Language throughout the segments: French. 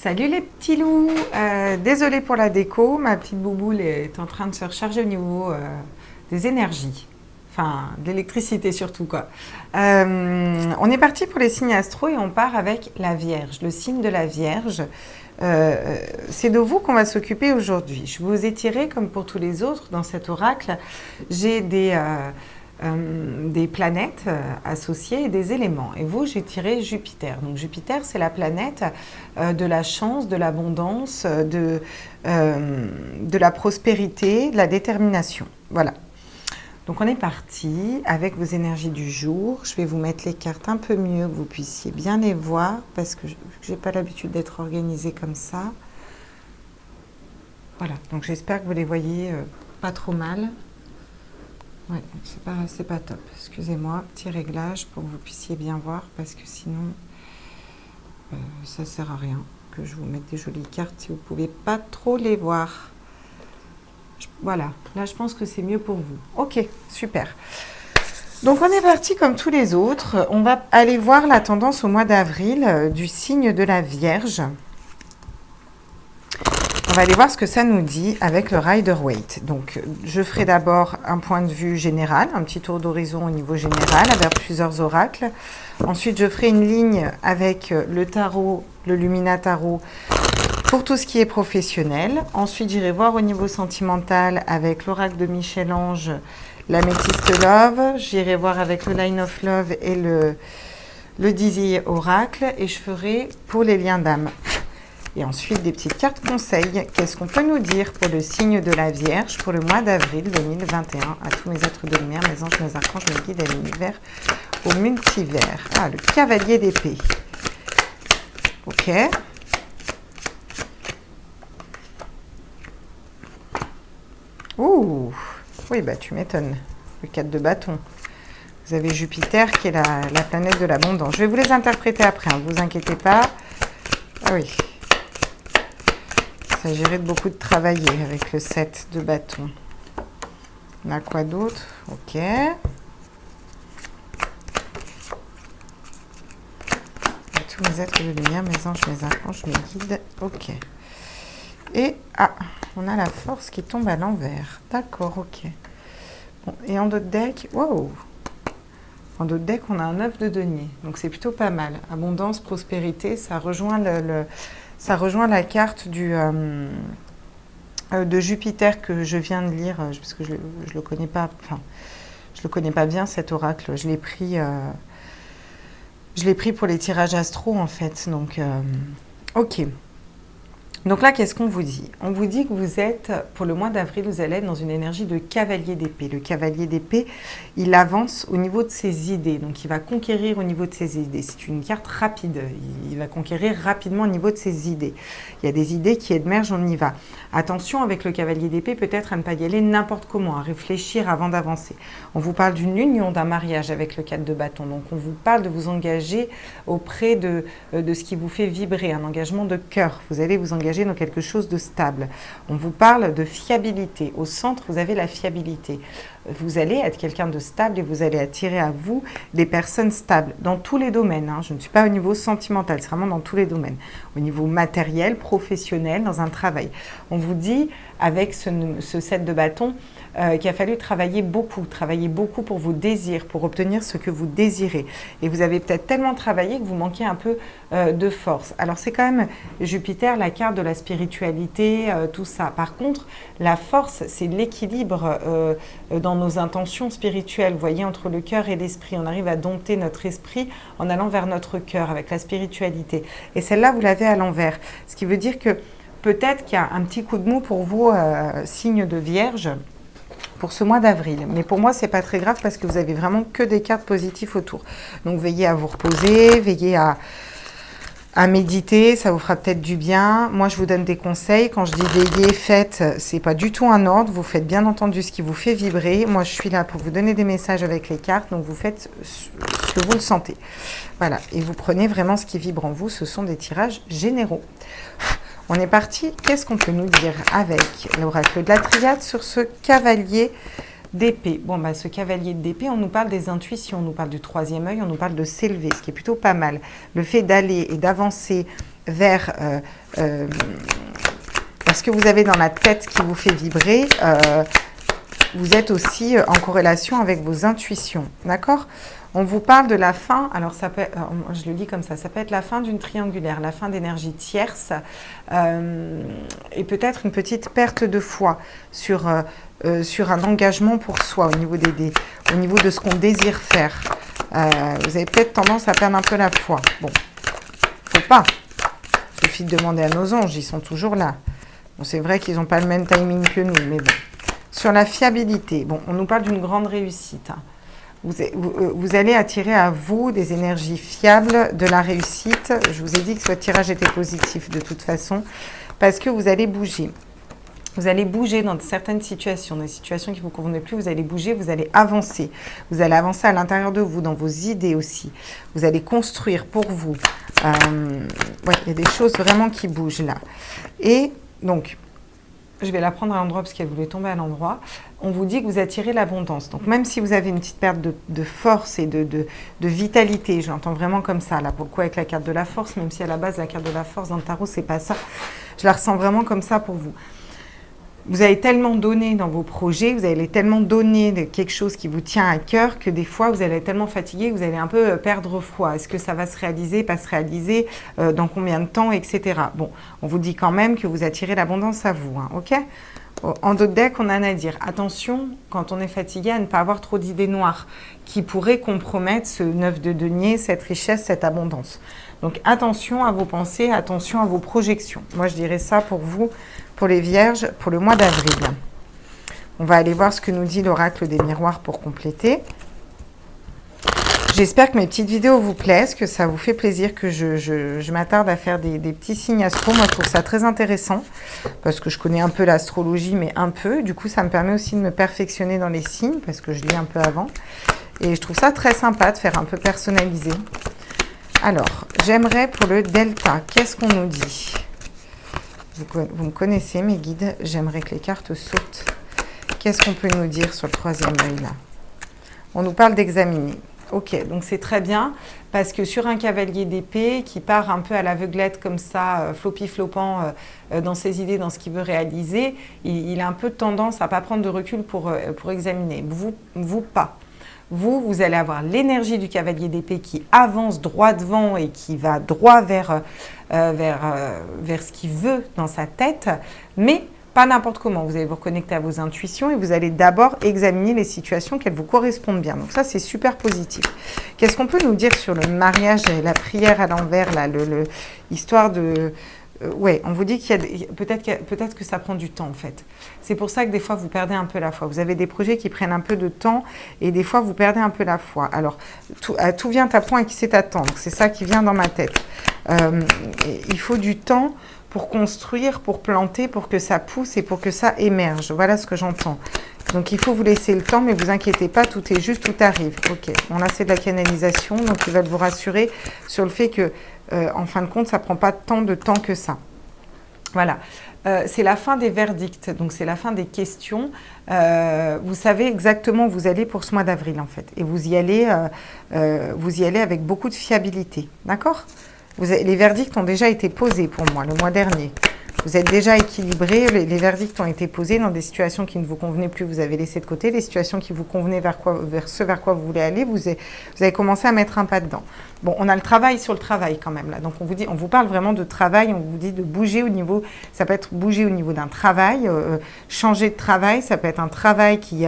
Salut les petits loups, désolée pour la déco, ma petite bouboule est en train de se recharger au niveau des énergies, enfin de l'électricité surtout quoi. On est parti pour les signes astro et on part avec la Vierge, le signe de la Vierge. C'est de vous qu'on va s'occuper aujourd'hui. Je vous ai tiré comme pour tous les autres dans cet oracle, j'ai des planètes associées et des éléments. Et vous, j'ai tiré Jupiter. Donc Jupiter, c'est la planète de la chance, de l'abondance, de la prospérité, de la détermination. Voilà. Donc on est parti avec vos énergies du jour. Je vais vous mettre les cartes un peu mieux, que vous puissiez bien les voir, parce que je n'ai pas l'habitude d'être organisée comme ça. Voilà, donc j'espère que vous les voyez pas trop mal. Ouais, c'est pas top. Excusez-moi, petit réglage pour que vous puissiez bien voir, parce que sinon, ça sert à rien que je vous mette des jolies cartes si vous ne pouvez pas trop les voir. Voilà, là je pense que c'est mieux pour vous. Ok, super. Donc on est parti comme tous les autres. On va aller voir la tendance au mois d'avril du signe de la Vierge. On va aller voir ce que ça nous dit avec le Rider-Waite. Donc, je ferai d'abord un point de vue général, un petit tour d'horizon au niveau général avec plusieurs oracles. Ensuite, je ferai une ligne avec le tarot, le Lumina Tarot, pour tout ce qui est professionnel. Ensuite, j'irai voir au niveau sentimental avec l'oracle de Michel-Ange, l'Améthyste Love. J'irai voir avec le Line of Love et le Dizzy Oracle. Et je ferai pour les liens d'âme. Et ensuite, des petites cartes conseils. Qu'est-ce qu'on peut nous dire pour le signe de la Vierge pour le mois d'avril 2021 à tous mes êtres de lumière, mes anges, mes archanges, mes guides à l'univers, au multivers. Ah, le cavalier d'épée. Ok. Ouh. Oui, bah tu m'étonnes. Le 4 de bâton. Vous avez Jupiter qui est la planète de l'abondance. Je vais vous les interpréter après, ne vous inquiétez pas. Ah oui. Il s'agirait de beaucoup de travailler avec le 7 de bâton. On a quoi d'autre? Ok. Tous mes êtres de lumière, mes anges, mes archanges, mes guides. Ok. Et, on a la force qui tombe à l'envers. D'accord, ok. Bon, et en d'autres decks, wow! En d'autres decks, on a un 9 de denier. Donc c'est plutôt pas mal. Abondance, prospérité, ça rejoint ça rejoint la carte de Jupiter que je viens de lire, parce que je le connais pas, enfin, je le connais pas bien cet oracle. Je l'ai pris pour les tirages astro en fait. Donc, ok. Donc là, qu'est-ce qu'on vous dit? On vous dit que vous êtes, pour le mois d'avril, vous allez être dans une énergie de cavalier d'épée. Le cavalier d'épée, il avance au niveau de ses idées. Donc, il va conquérir au niveau de ses idées. C'est une carte rapide. Il va conquérir rapidement au niveau de ses idées. Il y a des idées qui émergent, on y va. Attention, avec le cavalier d'épée, peut-être à ne pas y aller n'importe comment, à réfléchir avant d'avancer. On vous parle d'une union, d'un mariage avec le 4 de bâton. Donc, on vous parle de vous engager auprès de ce qui vous fait vibrer, un engagement de cœur. Vous allez vous engager dans quelque chose de stable. On vous parle de fiabilité. Au centre, vous avez la fiabilité. Vous allez être quelqu'un de stable et vous allez attirer à vous des personnes stables dans tous les domaines. Je ne suis pas au niveau sentimental, c'est vraiment dans tous les domaines. Au niveau matériel, professionnel, dans un travail. On vous dit, avec ce 7 de bâton, qu'il a fallu travailler beaucoup pour vos désirs, pour obtenir ce que vous désirez. Et vous avez peut-être tellement travaillé que vous manquez un peu de force. Alors c'est quand même Jupiter, la carte de la spiritualité, tout ça. Par contre, la force, c'est l'équilibre dans nos intentions spirituelles. Vous voyez, entre le cœur et l'esprit, on arrive à dompter notre esprit en allant vers notre cœur avec la spiritualité. Et celle-là, vous l'avez à l'envers. Ce qui veut dire que peut-être qu'il y a un petit coup de mou pour vous, signe de Vierge, pour ce mois d'avril. Mais pour moi, c'est pas très grave parce que vous avez vraiment que des cartes positives autour. Donc, veillez à vous reposer, veillez à méditer, ça vous fera peut-être du bien. Moi, je vous donne des conseils. Quand je dis veillez, faites, c'est pas du tout un ordre. Vous faites bien entendu ce qui vous fait vibrer. Moi, je suis là pour vous donner des messages avec les cartes. Donc, vous faites ce que vous le sentez. Voilà. Et vous prenez vraiment ce qui vibre en vous. Ce sont des tirages généraux. On est parti. Qu'est-ce qu'on peut nous dire avec l'oracle de la triade sur ce cavalier d'épée? Bon, bah, ce cavalier d'épée, on nous parle des intuitions, on nous parle du troisième œil, on nous parle de s'élever, ce qui est plutôt pas mal. Le fait d'aller et d'avancer vers... parce que vous avez dans la tête qui vous fait vibrer, vous êtes aussi en corrélation avec vos intuitions, d'accord? On vous parle de la fin, alors ça peut, je le dis comme ça peut être la fin d'une triangulaire, la fin d'énergie tierce, et peut-être une petite perte de foi sur un engagement pour soi au niveau de ce qu'on désire faire. Vous avez peut-être tendance à perdre un peu la foi. Bon, faut pas. Il suffit de demander à nos anges, ils sont toujours là. Bon, c'est vrai qu'ils n'ont pas le même timing que nous, mais bon. Sur la fiabilité, bon, on nous parle d'une grande réussite. Vous allez attirer à vous des énergies fiables, de la réussite. Je vous ai dit que ce tirage était positif de toute façon, parce que vous allez bouger. Vous allez bouger dans certaines situations, des situations qui ne vous convenaient plus, vous allez bouger, vous allez avancer. Vous allez avancer à l'intérieur de vous, dans vos idées aussi. Vous allez construire pour vous. Ouais, il y a des choses vraiment qui bougent là. Et donc, je vais la prendre à l'endroit parce qu'elle voulait tomber à l'endroit. On vous dit que vous attirez l'abondance. Donc, même si vous avez une petite perte de force et de vitalité, je l'entends vraiment comme ça, là, pour le coup, avec la carte de la force, même si à la base, la carte de la force dans le tarot, c'est pas ça. Je la ressens vraiment comme ça pour vous. Vous avez tellement donné dans vos projets, vous allez tellement donner de quelque chose qui vous tient à cœur que des fois, vous allez être tellement fatigué que vous allez un peu perdre foi. Est-ce que ça va se réaliser, pas se réaliser, dans combien de temps, etc. Bon, on vous dit quand même que vous attirez l'abondance à vous, hein, ok? En d'autres decks, on a à dire, attention, quand on est fatigué, à ne pas avoir trop d'idées noires qui pourraient compromettre ce 9 de denier, cette richesse, cette abondance. Donc, attention à vos pensées, attention à vos projections. Moi, je dirais ça pour vous, pour les vierges, pour le mois d'avril. On va aller voir ce que nous dit l'oracle des miroirs pour compléter. J'espère que mes petites vidéos vous plaisent, que ça vous fait plaisir, que je m'attarde à faire des petits signes astro. Moi, je trouve ça très intéressant parce que je connais un peu l'astrologie, mais un peu. Du coup, ça me permet aussi de me perfectionner dans les signes parce que je lis un peu avant. Et je trouve ça très sympa de faire un peu personnalisé. Alors, j'aimerais pour le delta, qu'est-ce qu'on nous dit ? Vous me connaissez, mes guides, j'aimerais que les cartes sautent. Qu'est-ce qu'on peut nous dire sur le troisième œil là? On nous parle d'examiner. Ok, donc c'est très bien, parce que sur un cavalier d'épée qui part un peu à l'aveuglette comme ça, floppy-floppant dans ses idées, dans ce qu'il veut réaliser, il a un peu tendance à ne pas prendre de recul pour examiner. Vous pas. Vous allez avoir l'énergie du cavalier d'épée qui avance droit devant et qui va droit vers ce qu'il veut dans sa tête, mais pas n'importe comment. Vous allez vous reconnecter à vos intuitions et vous allez d'abord examiner les situations qu'elles vous correspondent bien. Donc ça, c'est super positif. Qu'est-ce qu'on peut nous dire sur le mariage et la prière à l'envers, là, histoire de... ouais, on vous dit qu'il y a peut-être que ça prend du temps en fait. C'est pour ça que des fois vous perdez un peu la foi. Vous avez des projets qui prennent un peu de temps et des fois vous perdez un peu la foi. Alors tout vient à point et qui sait attendre. C'est ça qui vient dans ma tête. Il faut du temps pour construire, pour planter, pour que ça pousse et pour que ça émerge. Voilà ce que j'entends. Donc il faut vous laisser le temps, mais vous inquiétez pas, tout est juste, tout arrive. Ok, bon là c'est de la canalisation, donc ils veulent vous rassurer sur le fait que en fin de compte, ça ne prend pas tant de temps que ça. Voilà. C'est la fin des verdicts, donc c'est la fin des questions. Vous savez exactement où vous allez pour ce mois d'avril, en fait. Et vous y allez avec beaucoup de fiabilité. D'accord ? Les verdicts ont déjà été posés pour moi le mois dernier. Vous êtes déjà équilibré, les verdicts ont été posés dans des situations qui ne vous convenaient plus, vous avez laissé de côté. Les situations qui vous convenaient vers ce vers quoi vous voulez aller, vous avez commencé à mettre un pas dedans. Bon, on a le travail sur le travail quand même là. Donc on vous parle vraiment de travail, on vous dit de bouger au niveau, ça peut être bouger au niveau d'un travail, changer de travail, ça peut être un travail qui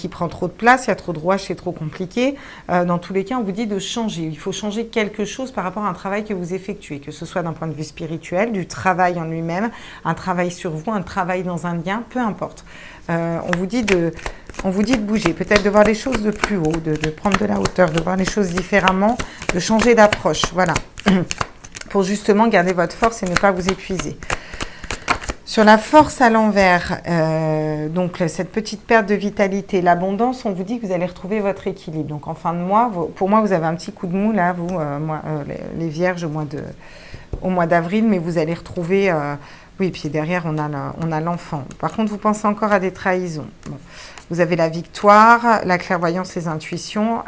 prend trop de place, il y a trop de rouages, c'est trop compliqué. Dans tous les cas, on vous dit de changer. Il faut changer quelque chose par rapport à un travail que vous effectuez, que ce soit d'un point de vue spirituel, du travail en lui-même, un travail sur vous, un travail dans un lien, peu importe. On vous dit de bouger, peut-être de voir les choses de plus haut, de prendre de la hauteur, de voir les choses différemment, de changer d'approche, voilà, pour justement garder votre force et ne pas vous épuiser. Sur la force à l'envers, donc cette petite perte de vitalité, l'abondance, on vous dit que vous allez retrouver votre équilibre. Donc en fin de mois, pour moi, vous avez un petit coup de mou là, vous, les vierges au mois d'avril, mais vous allez retrouver... oui, puis derrière, on a l'enfant. Par contre, vous pensez encore à des trahisons. Bon. Vous avez la victoire, la clairvoyance, les intuitions.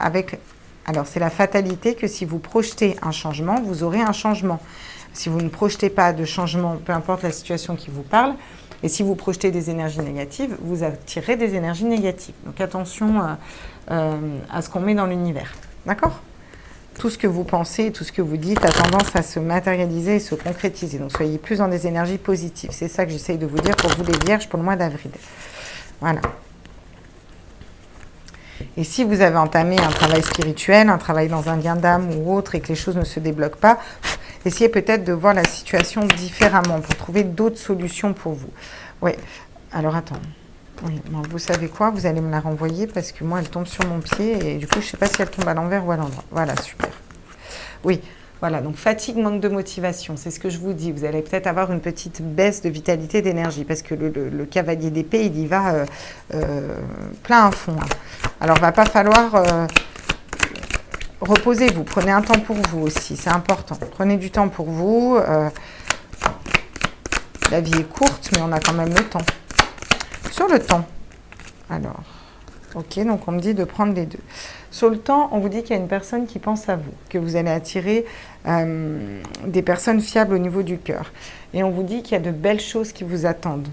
Alors, c'est la fatalité que si vous projetez un changement, vous aurez un changement. Si vous ne projetez pas de changement, peu importe la situation qui vous parle, et si vous projetez des énergies négatives, vous attirez des énergies négatives. Donc attention à ce qu'on met dans l'univers. D'accord ? Tout ce que vous pensez, tout ce que vous dites a tendance à se matérialiser et se concrétiser. Donc soyez plus dans des énergies positives. C'est ça que j'essaye de vous dire pour vous les vierges pour le mois d'avril. Voilà. Et si vous avez entamé un travail spirituel, un travail dans un lien d'âme ou autre et que les choses ne se débloquent pas, essayez peut-être de voir la situation différemment pour trouver d'autres solutions pour vous. Oui, alors attends. Oui, bon, vous savez quoi? Vous allez me la renvoyer parce que moi, elle tombe sur mon pied et du coup, je ne sais pas si elle tombe à l'envers ou à l'endroit. Voilà, super. Oui, voilà, donc fatigue, manque de motivation, c'est ce que je vous dis. Vous allez peut-être avoir une petite baisse de vitalité, d'énergie parce que le cavalier d'épée, il y va plein à fond. Hein. Alors, il ne va pas falloir... reposez-vous, prenez un temps pour vous aussi, c'est important. Prenez du temps pour vous. La vie est courte, mais on a quand même le temps. Sur le temps, alors, ok, donc on me dit de prendre les deux. Sur le temps, on vous dit qu'il y a une personne qui pense à vous, que vous allez attirer des personnes fiables au niveau du cœur. Et on vous dit qu'il y a de belles choses qui vous attendent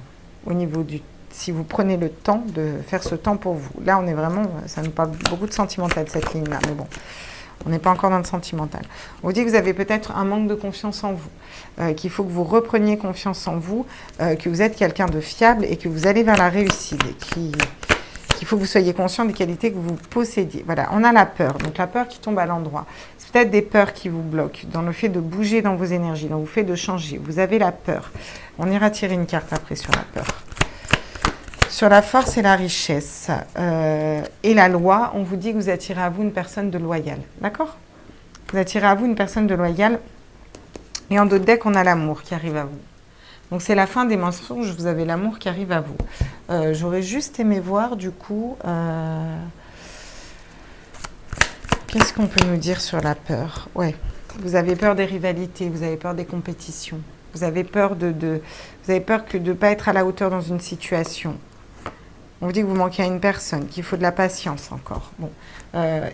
au niveau du... Si vous prenez le temps de faire ce temps pour vous. Là, on est vraiment... Ça nous parle beaucoup de sentimental, cette ligne-là, mais bon... On n'est pas encore dans le sentimental. On vous dit que vous avez peut-être un manque de confiance en vous, qu'il faut que vous repreniez confiance en vous, que vous êtes quelqu'un de fiable et que vous allez vers la réussite. Et qu'il faut que vous soyez conscient des qualités que vous possédiez. Voilà, on a la peur. Donc la peur qui tombe à l'endroit. C'est peut-être des peurs qui vous bloquent dans le fait de bouger dans vos énergies, dans le fait de changer. Vous avez la peur. On ira tirer une carte après sur la peur. Sur la force et la richesse et la loi, on vous dit que vous attirez à vous une personne de loyale. D'accord ? Vous attirez à vous une personne de loyale. Et en d'autres decks, on a l'amour qui arrive à vous. Donc c'est la fin des mensonges, vous avez l'amour qui arrive à vous. J'aurais juste aimé voir du coup... qu'est-ce qu'on peut nous dire sur la peur ? Ouais, vous avez peur des rivalités, vous avez peur des compétitions. Vous avez peur vous avez peur de ne pas être à la hauteur dans une situation. On vous dit que vous manquez à une personne, qu'il faut de la patience encore. Bon,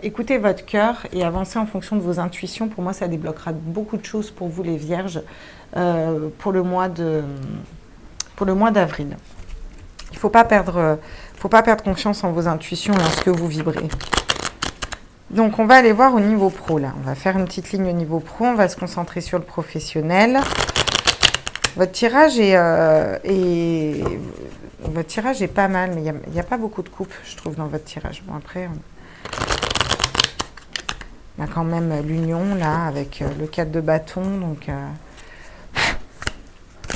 écoutez votre cœur et avancez en fonction de vos intuitions. Pour moi, ça débloquera beaucoup de choses pour vous, les vierges, pour le mois d'avril. Il ne faut pas perdre confiance en vos intuitions et en ce que vous vibrez. Donc, on va aller voir au niveau pro, là. On va faire une petite ligne au niveau pro. On va se concentrer sur le professionnel. Votre tirage est pas mal, mais il n'y a pas beaucoup de coupes, je trouve, dans votre tirage. Bon, après, on a quand même l'union, là, avec le 4 de bâton. Donc,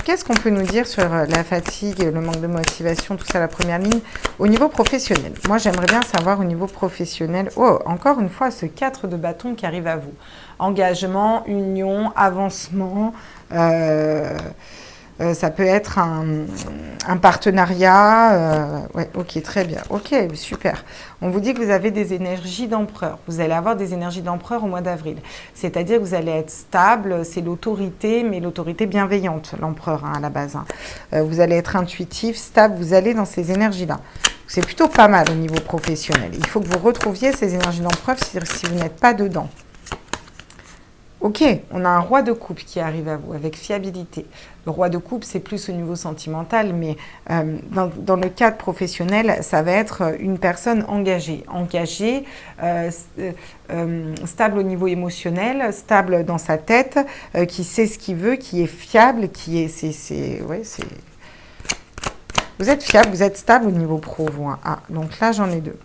qu'est-ce qu'on peut nous dire sur la fatigue, le manque de motivation, tout ça, la première ligne, au niveau professionnel? Moi, j'aimerais bien savoir au niveau professionnel. Oh, encore une fois, ce 4 de bâton qui arrive à vous. Engagement, union, avancement... ça peut être un partenariat. Ouais, ok, très bien. Ok, super. On vous dit que vous avez des énergies d'empereur. Vous allez avoir des énergies d'empereur au mois d'avril. C'est-à-dire que vous allez être stable. C'est l'autorité, mais l'autorité bienveillante, l'empereur, hein, à la base. Hein. Vous allez être intuitif, stable. Vous allez dans ces énergies-là. C'est plutôt pas mal au niveau professionnel. Il faut que vous retrouviez ces énergies d'empereur si vous n'êtes pas dedans. Ok, on a un roi de coupe qui arrive à vous avec fiabilité. Le roi de coupe, c'est plus au niveau sentimental, mais dans le cadre professionnel, ça va être une personne engagée. Stable au niveau émotionnel, stable dans sa tête, qui sait ce qu'il veut, qui est fiable, Vous êtes fiable, vous êtes stable au niveau pro, vous. Hein. Ah, donc là, j'en ai deux.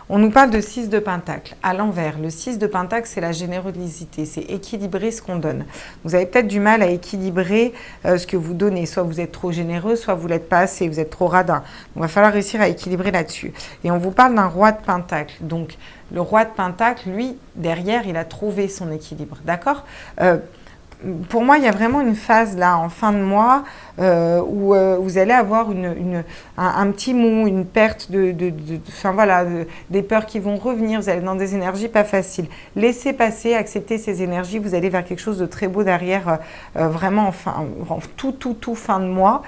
On nous parle de 6 de pentacle, à l'envers. Le 6 de pentacle, c'est la générosité, c'est équilibrer ce qu'on donne. Vous avez peut-être du mal à équilibrer ce que vous donnez. Soit vous êtes trop généreux, soit vous ne l'êtes pas assez, vous êtes trop radin. Il va falloir réussir à équilibrer là-dessus. Et on vous parle d'un roi de pentacle. Donc, le roi de pentacle, lui, derrière, il a trouvé son équilibre. D'accord ? Pour moi, il y a vraiment une phase là, en fin de mois, où vous allez avoir un petit mou, une perte des peurs qui vont revenir. Vous allez dans des énergies pas faciles. Laissez passer, acceptez ces énergies. Vous allez vers quelque chose de très beau derrière, vraiment en tout fin de mois,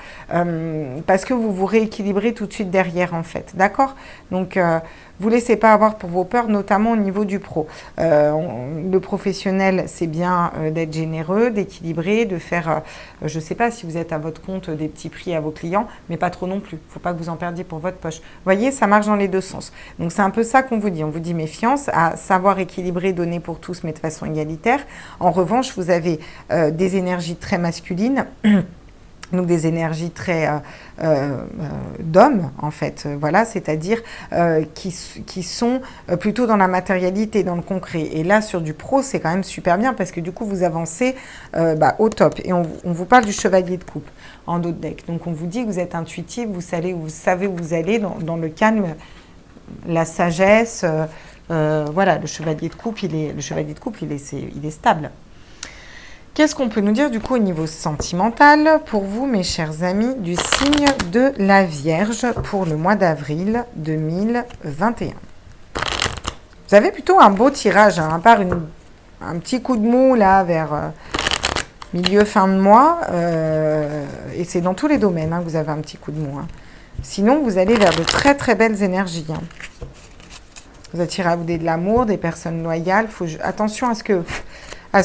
parce que vous vous rééquilibrez tout de suite derrière, en fait. D'accord ? Donc, Vous ne laissez pas avoir pour vos peurs, notamment au niveau du pro. Le professionnel, c'est bien d'être généreux, d'équilibrer, de faire, je ne sais pas si vous êtes à votre compte, des petits prix à vos clients, mais pas trop non plus. Il ne faut pas que vous en perdiez pour votre poche. Vous voyez, ça marche dans les deux sens. Donc c'est un peu ça qu'on vous dit. On vous dit méfiance, à savoir équilibrer, donner pour tous, mais de façon égalitaire. En revanche, vous avez des énergies très masculines. Donc des énergies très d'hommes, en fait, voilà, c'est-à-dire qui sont plutôt dans la matérialité, dans le concret. Et là, sur du pro, c'est quand même super bien parce que du coup, vous avancez au top. Et on vous parle du chevalier de coupe en dos de deck. Donc on vous dit que vous êtes intuitif, vous savez où vous allez dans le calme, la sagesse. Voilà, le chevalier de coupe, il est stable. Qu'est-ce qu'on peut nous dire du coup au niveau sentimental pour vous, mes chers amis, du signe de la Vierge pour le mois d'avril 2021? Vous avez plutôt un beau tirage, hein, à part un petit coup de mou là vers milieu, fin de mois. Et c'est dans tous les domaines que vous avez un petit coup de mou. Hein. Sinon, vous allez vers de très très belles énergies. Hein. Vous attirez à vous de l'amour, des personnes loyales. Attention à ce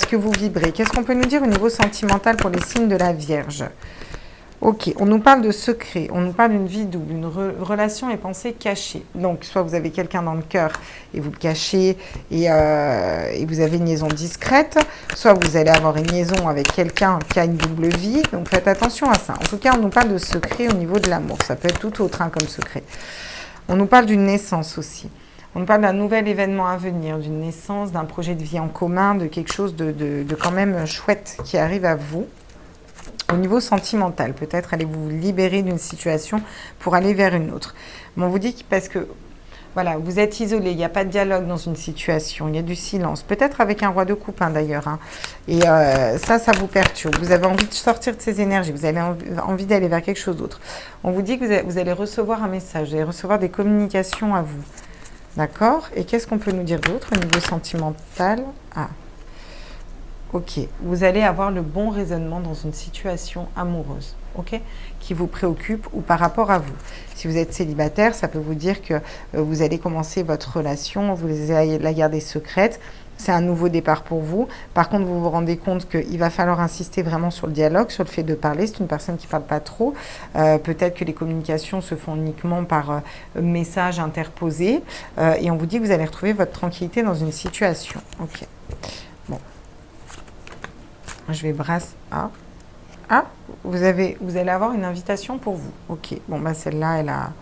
que vous vibrez. Qu'est-ce qu'on peut nous dire au niveau sentimental pour les signes de la Vierge? Ok, on nous parle de secret, on nous parle d'une vie double, une relation et pensée cachée. Donc, soit vous avez quelqu'un dans le cœur et vous le cachez et vous avez une liaison discrète, soit vous allez avoir une liaison avec quelqu'un qui a une double vie. Donc, faites attention à ça. En tout cas, on nous parle de secret au niveau de l'amour. Ça peut être tout autre comme secret. On nous parle d'une naissance aussi. On nous parle d'un nouvel événement à venir, d'une naissance, d'un projet de vie en commun, de quelque chose de quand même chouette qui arrive à vous. Au niveau sentimental, peut-être allez vous libérer d'une situation pour aller vers une autre. Mais on vous dit que parce que voilà, vous êtes isolé, il n'y a pas de dialogue dans une situation, il y a du silence, peut-être avec un roi de coupe d'ailleurs. Hein. Et ça vous perturbe. Vous avez envie de sortir de ces énergies, vous avez envie d'aller vers quelque chose d'autre. On vous dit que vous allez recevoir un message, vous allez recevoir des communications à vous. D'accord? Et qu'est-ce qu'on peut nous dire d'autre au niveau sentimental? Ah, ok. Vous allez avoir le bon raisonnement dans une situation amoureuse, ok? Qui vous préoccupe ou par rapport à vous. Si vous êtes célibataire, ça peut vous dire que vous allez commencer votre relation, vous allez la garder secrète. C'est un nouveau départ pour vous. Par contre, vous vous rendez compte qu'il va falloir insister vraiment sur le dialogue, sur le fait de parler. C'est une personne qui ne parle pas trop. Peut-être que les communications se font uniquement par message interposé. Et on vous dit que vous allez retrouver votre tranquillité dans une situation. Ok. Bon. Je vais brasser. Ah, vous allez avoir une invitation pour vous. Ok. Bon, celle-là,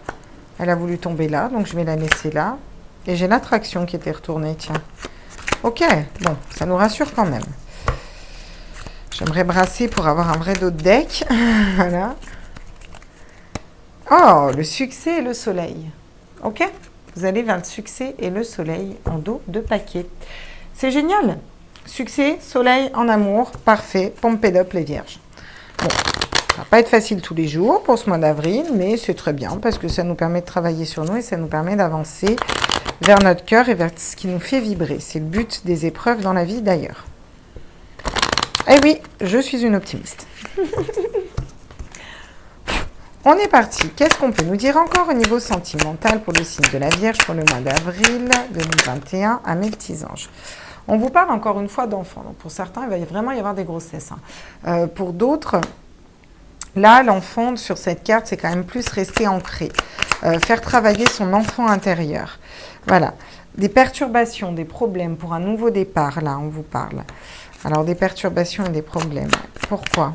elle a voulu tomber là. Donc, je vais la laisser là. Et j'ai l'attraction qui était retournée. Tiens. Ok, bon, ça nous rassure quand même. J'aimerais brasser pour avoir un vrai dos de deck. Voilà. Oh, le succès et le soleil. Ok, vous allez vers le succès et le soleil en dos de paquet. C'est génial. Succès, soleil en amour, parfait. Pompez up les vierges. Bon, ça va pas être facile tous les jours pour ce mois d'avril, mais c'est très bien parce que ça nous permet de travailler sur nous et ça nous permet d'avancer vers notre cœur et vers ce qui nous fait vibrer. C'est le but des épreuves dans la vie d'ailleurs. Eh oui, je suis une optimiste. On est parti. Qu'est-ce qu'on peut nous dire encore au niveau sentimental pour le signe de la Vierge pour le mois d'avril 2021 à mes petits anges? On vous parle encore une fois d'enfants. Donc pour certains, il va vraiment y avoir des grossesses. Hein. Pour d'autres, là, l'enfant sur cette carte, c'est quand même plus rester ancré. Faire travailler son enfant intérieur. Voilà, des perturbations, des problèmes pour un nouveau départ, là, on vous parle. Alors, des perturbations et des problèmes. Pourquoi?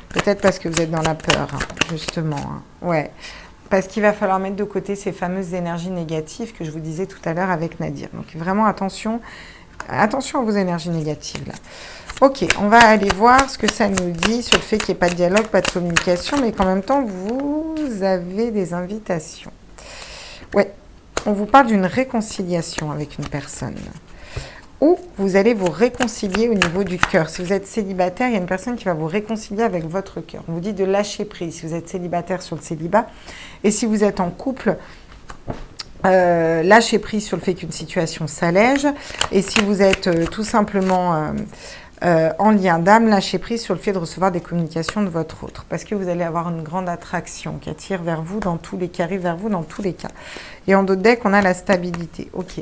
Peut-être parce que vous êtes dans la peur, hein, justement. Hein. Ouais, parce qu'il va falloir mettre de côté ces fameuses énergies négatives que je vous disais tout à l'heure avec Nadir. Donc, vraiment, attention à vos énergies négatives, là. Ok, on va aller voir ce que ça nous dit sur le fait qu'il n'y ait pas de dialogue, pas de communication, mais qu'en même temps, vous avez des invitations. Ouais. On vous parle d'une réconciliation avec une personne. Ou vous allez vous réconcilier au niveau du cœur. Si vous êtes célibataire, il y a une personne qui va vous réconcilier avec votre cœur. On vous dit de lâcher prise si vous êtes célibataire sur le célibat. Et si vous êtes en couple, lâchez prise sur le fait qu'une situation s'allège. Et si vous êtes tout simplement en lien d'âme, lâchez prise sur le fait de recevoir des communications de votre autre. Parce que vous allez avoir une grande attraction qui attire vers vous dans tous les cas, arrive vers vous dans tous les cas. Et en d'autres decks, on a la stabilité. Ok.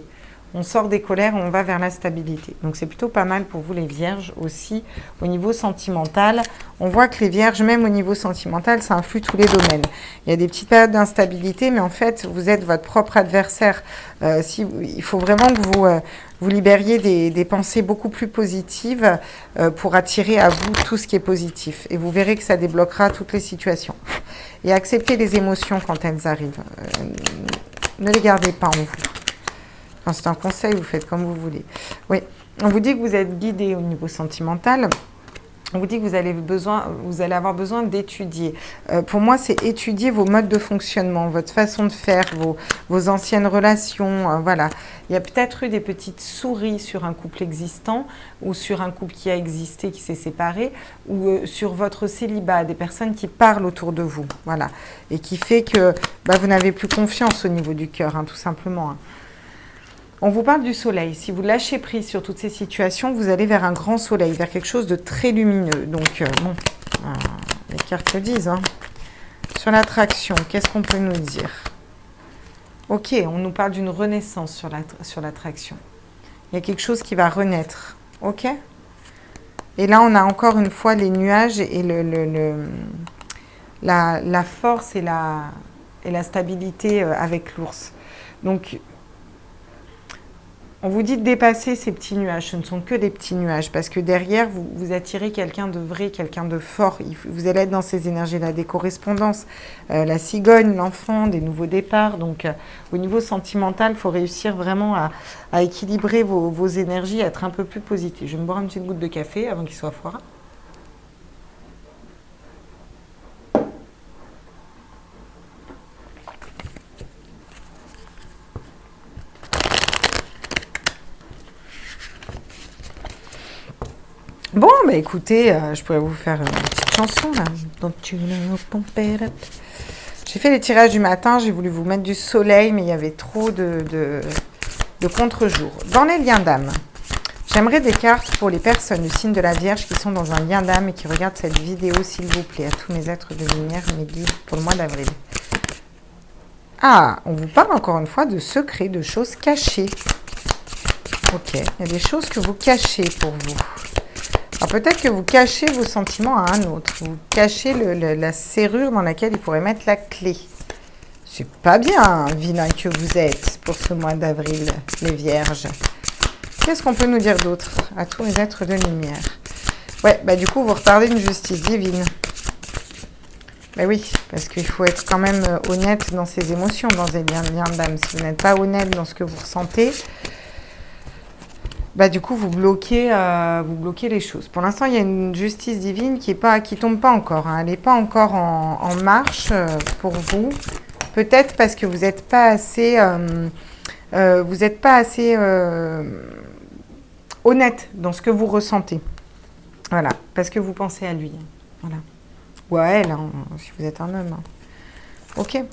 On sort des colères, on va vers la stabilité. Donc c'est plutôt pas mal pour vous les vierges aussi. Au niveau sentimental, on voit que les vierges, même au niveau sentimental, ça influe tous les domaines. Il y a des petites périodes d'instabilité, mais en fait, vous êtes votre propre adversaire. Il faut vraiment que vous libériez des pensées beaucoup plus positives pour attirer à vous tout ce qui est positif. Et vous verrez que ça débloquera toutes les situations. Et acceptez les émotions quand elles arrivent. Ne les gardez pas en vous. Enfin, c'est un conseil, vous faites comme vous voulez. Oui, on vous dit que vous êtes guidé au niveau sentimental. On vous dit que vous allez avoir besoin d'étudier. Pour moi, c'est étudier vos modes de fonctionnement, votre façon de faire, vos anciennes relations. Voilà. Il y a peut-être eu des petites souris sur un couple existant ou sur un couple qui a existé, qui s'est séparé, ou sur votre célibat, des personnes qui parlent autour de vous. Voilà. Et qui fait que vous n'avez plus confiance au niveau du cœur, tout simplement. On vous parle du soleil. Si vous lâchez prise sur toutes ces situations, vous allez vers un grand soleil, vers quelque chose de très lumineux. Donc, les cartes le disent. Sur l'attraction, qu'est-ce qu'on peut nous dire? Ok, on nous parle d'une renaissance sur l'attraction. Il y a quelque chose qui va renaître. Ok? Et là, on a encore une fois les nuages et la force et la stabilité avec l'ours. Donc, on vous dit de dépasser ces petits nuages. Ce ne sont que des petits nuages parce que derrière, vous attirez quelqu'un de vrai, quelqu'un de fort. Vous allez être dans ces énergies-là, des correspondances, la cigogne, l'enfant, des nouveaux départs. Donc, au niveau sentimental, il faut réussir vraiment à équilibrer vos énergies, à être un peu plus positif. Je vais me boire une petite goutte de café avant qu'il soit froid. Bon, écoutez, je pourrais vous faire une petite chanson, là. Don't you know, pump it up. J'ai fait les tirages du matin, j'ai voulu vous mettre du soleil, mais il y avait trop de contre-jour. Dans les liens d'âme, j'aimerais des cartes pour les personnes du signe de la Vierge qui sont dans un lien d'âme et qui regardent cette vidéo, s'il vous plaît, à tous mes êtres de lumière, mes guides, pour le mois d'avril. Ah, on vous parle encore une fois de secrets, de choses cachées. Ok, il y a des choses que vous cachez pour vous. Alors peut-être que vous cachez vos sentiments à un autre. Vous cachez la serrure dans laquelle il pourrait mettre la clé. C'est pas bien, vilain que vous êtes, pour ce mois d'avril, les vierges. Qu'est-ce qu'on peut nous dire d'autre à tous les êtres de lumière? Ouais, du coup, vous retardez une justice divine. Oui, parce qu'il faut être quand même honnête dans ses émotions, dans les liens d'âme. Si vous n'êtes pas honnête dans ce que vous ressentez, du coup, vous bloquez les choses. Pour l'instant, il y a une justice divine qui tombe pas encore. Elle n'est pas encore en marche pour vous. Peut-être parce que vous n'êtes pas assez, honnête dans ce que vous ressentez. Voilà, parce que vous pensez à lui. Voilà. Ou à elle, si vous êtes un homme. Ok.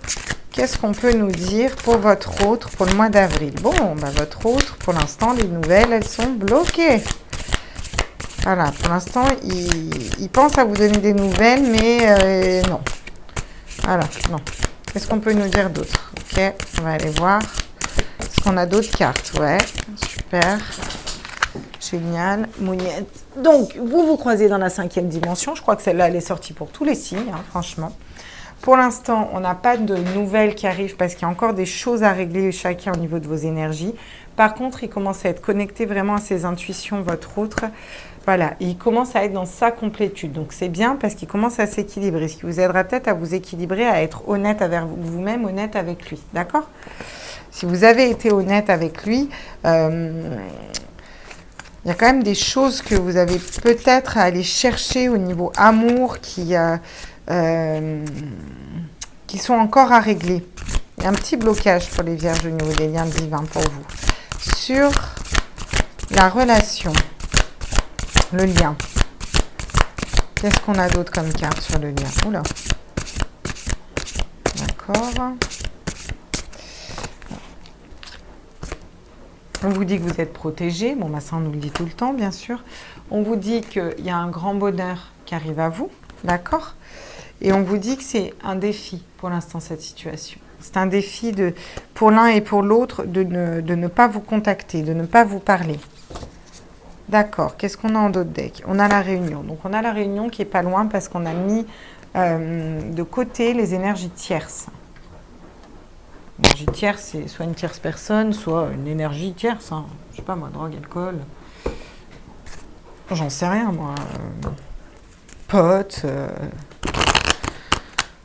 Qu'est-ce qu'on peut nous dire pour votre autre pour le mois d'avril? Bon, votre autre, pour l'instant, les nouvelles, elles sont bloquées. Voilà, pour l'instant, il pense à vous donner des nouvelles, mais non. Voilà, non. Qu'est-ce qu'on peut nous dire d'autre? Ok, on va aller voir. Est-ce qu'on a d'autres cartes? Ouais, super. Génial. Mougnette. Donc, vous croisez dans la 5e dimension. Je crois que celle-là, elle est sortie pour tous les signes, franchement. Pour l'instant, on n'a pas de nouvelles qui arrivent parce qu'il y a encore des choses à régler chacun au niveau de vos énergies. Par contre, il commence à être connecté vraiment à ses intuitions, votre autre. Voilà, il commence à être dans sa complétude. Donc, c'est bien parce qu'il commence à s'équilibrer. Ce qui vous aidera peut-être à vous équilibrer, à être honnête avec vous-même, honnête avec lui. D'accord? Si vous avez été honnête avec lui, il y a quand même des choses que vous avez peut-être à aller chercher au niveau amour qui sont encore à régler. Il y a un petit blocage pour les vierges au niveau des liens divins pour vous. Sur la relation, le lien. Qu'est-ce qu'on a d'autre comme carte sur le lien? Oula. D'accord. On vous dit que vous êtes protégé. Bon, bah, ça, on nous le dit tout le temps, bien sûr. On vous dit qu'il y a un grand bonheur qui arrive à vous, d'accord? Et on vous dit que c'est un défi pour l'instant, cette situation. C'est un défi pour l'un et pour l'autre de ne pas vous contacter, de ne pas vous parler. D'accord. Qu'est-ce qu'on a en d'autres decks? On a la réunion. Donc, on a la réunion qui est pas loin parce qu'on a mis de côté les énergies tierces. L'énergie tierce, c'est soit une tierce personne, soit une énergie tierce. Hein. Je sais pas moi, drogue, alcool. J'en sais rien moi. Potes,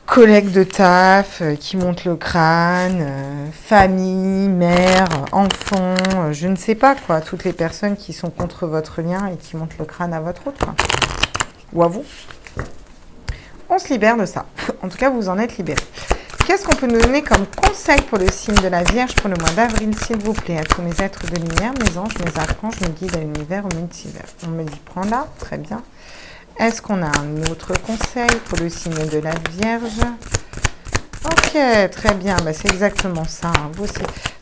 collègues de taf qui montent le crâne, famille, mère, enfants, je ne sais pas quoi. Toutes les personnes qui sont contre votre lien et qui montent le crâne à votre autre. Quoi. Ou à vous. On se libère de ça. En tout cas, vous en êtes libérés. Qu'est-ce qu'on peut nous donner comme conseil pour le signe de la Vierge pour le mois d'avril, s'il vous plaît, à tous mes êtres de lumière, mes anges, mes archanges, mes guides à l'univers, au multivers? On me dit, prends là, très bien. Est-ce qu'on a un autre conseil pour le signe de la Vierge? Ok, très bien, bah, c'est exactement ça. Hein.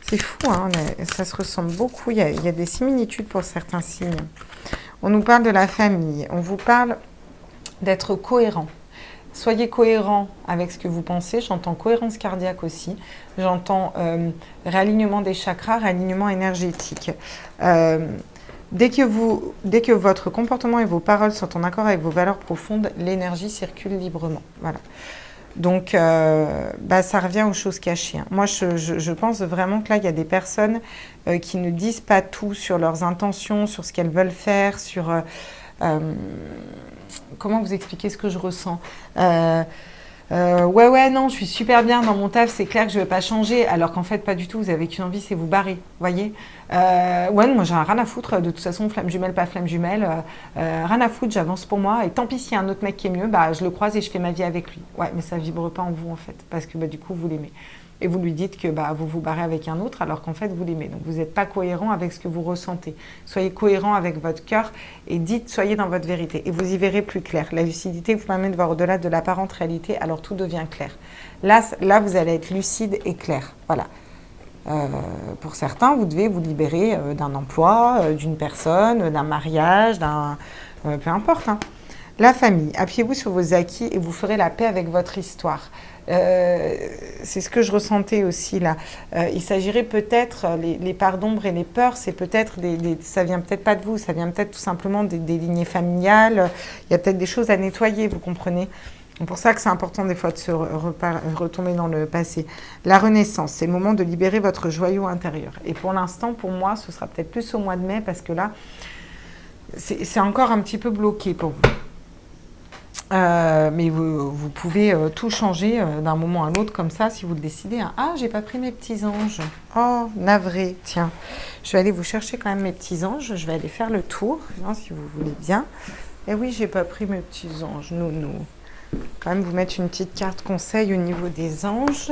C'est fou, hein, ça se ressemble beaucoup. Il y a des similitudes pour certains signes. On nous parle de la famille, on vous parle d'être cohérent. Soyez cohérent avec ce que vous pensez. J'entends cohérence cardiaque aussi. J'entends réalignement des chakras, réalignement énergétique. Dès que votre comportement et vos paroles sont en accord avec vos valeurs profondes, l'énergie circule librement. Voilà. Donc, ça revient aux choses cachées. Hein. Moi, je pense vraiment que là, il y a des personnes qui ne disent pas tout sur leurs intentions, sur ce qu'elles veulent faire, sur... comment vous expliquer ce que je ressens? Ouais, non, je suis super bien dans mon taf, c'est clair que je ne vais pas changer, alors qu'en fait, pas du tout, vous avez qu'une envie, c'est vous barrer, voyez? Ouais, moi, j'ai rien à foutre, de toute façon, flamme jumelle, pas flamme jumelle, rien à foutre, j'avance pour moi, et tant pis s'il y a un autre mec qui est mieux, bah, je le croise et je fais ma vie avec lui. Ouais, mais ça ne vibre pas en vous, en fait, parce que bah, du coup, vous l'aimez. Et vous lui dites que bah, vous vous barrez avec un autre alors qu'en fait vous l'aimez. Donc vous n'êtes pas cohérent avec ce que vous ressentez. Soyez cohérent avec votre cœur et soyez dans votre vérité. Et vous y verrez plus clair. La lucidité vous permet de voir au-delà de l'apparente réalité, alors tout devient clair. Là, vous allez être lucide et clair. Voilà. Pour certains, vous devez vous libérer d'un emploi, d'une personne, d'un mariage, peu importe. Hein. La famille, appuyez-vous sur vos acquis et vous ferez la paix avec votre histoire. C'est ce que je ressentais aussi là. Il s'agirait peut-être, les parts d'ombre et les peurs, c'est peut-être ça vient peut-être pas de vous, ça vient peut-être tout simplement des lignées familiales. Il y a peut-être des choses à nettoyer, vous comprenez? C'est pour ça que c'est important des fois de se retomber dans le passé. La renaissance, c'est le moment de libérer votre joyau intérieur. Et pour l'instant, pour moi, ce sera peut-être plus au mois de mai parce que là, c'est encore un petit peu bloqué pour vous. Mais vous pouvez tout changer d'un moment à l'autre comme ça si vous le décidez. Hein. Ah, j'ai pas pris mes petits anges. Oh, navré. Tiens, je vais aller vous chercher quand même mes petits anges. Je vais aller faire le tour, hein, si vous voulez bien. Et oui, j'ai pas pris mes petits anges. Nounou. Quand même vous mettre une petite carte conseil au niveau des anges.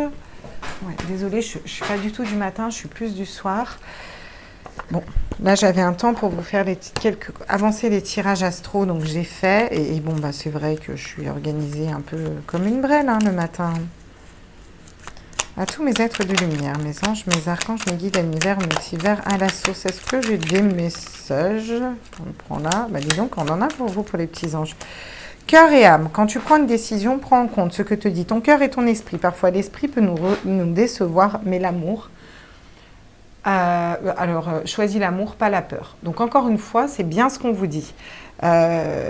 Ouais, désolée, je suis pas du tout du matin, je suis plus du soir. Bon, là j'avais un temps pour vous faire avancer les tirages astro, donc j'ai fait. Et bon, bah c'est vrai que je suis organisée un peu comme une brêle hein, le matin. À tous mes êtres de lumière, mes anges, mes archanges, mes guides à l'univers, au multivers, à la source. Est-ce que j'ai des messages? On prend là. Bah dis donc, on en a pour vous, pour les petits anges. Cœur et âme, quand tu prends une décision, prends en compte ce que te dit ton cœur et ton esprit. Parfois, l'esprit peut nous décevoir, mais l'amour... choisis l'amour, pas la peur. Donc, encore une fois, c'est bien ce qu'on vous dit.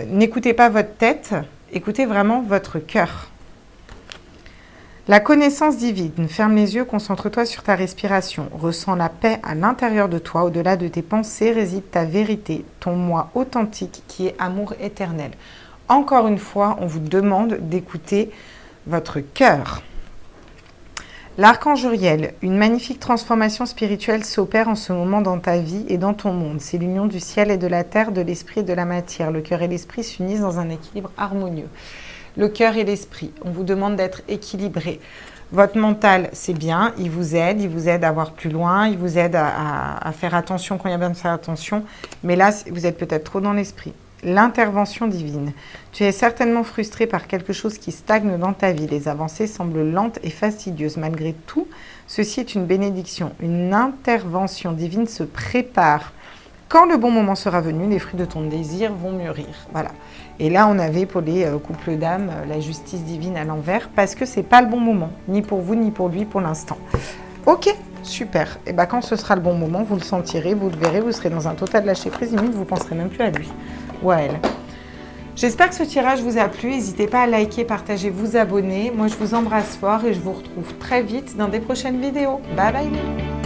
N'écoutez pas votre tête, écoutez vraiment votre cœur. La connaissance divine, ferme les yeux, concentre-toi sur ta respiration. Ressens la paix à l'intérieur de toi, au-delà de tes pensées réside ta vérité, ton moi authentique qui est amour éternel. Encore une fois, on vous demande d'écouter votre cœur. L'archange Uriel, une magnifique transformation spirituelle s'opère en ce moment dans ta vie et dans ton monde. C'est l'union du ciel et de la terre, de l'esprit et de la matière. Le cœur et l'esprit s'unissent dans un équilibre harmonieux. Le cœur et l'esprit, on vous demande d'être équilibré. Votre mental, c'est bien, il vous aide à voir plus loin, il vous aide à faire attention quand il y a besoin de faire attention. Mais là, vous êtes peut-être trop dans l'esprit. l'intervention divine. Tu es certainement frustré par quelque chose qui stagne dans ta vie. Les avancées semblent lentes et fastidieuses. Malgré tout, ceci est une bénédiction. Une intervention divine se prépare. Quand le bon moment sera venu, les fruits de ton désir vont mûrir. Voilà. Et là, on avait pour les couples d'âmes la justice divine à l'envers parce que c'est pas le bon moment, ni pour vous, ni pour lui pour l'instant. Ok, super. Et bien, quand ce sera le bon moment, vous le sentirez, vous le verrez, vous serez dans un total lâcher-prise, limite, vous ne penserez même plus à lui ou à elle. J'espère que ce tirage vous a plu. N'hésitez pas à liker, partager, vous abonner. Moi, je vous embrasse fort et je vous retrouve très vite dans des prochaines vidéos. Bye bye.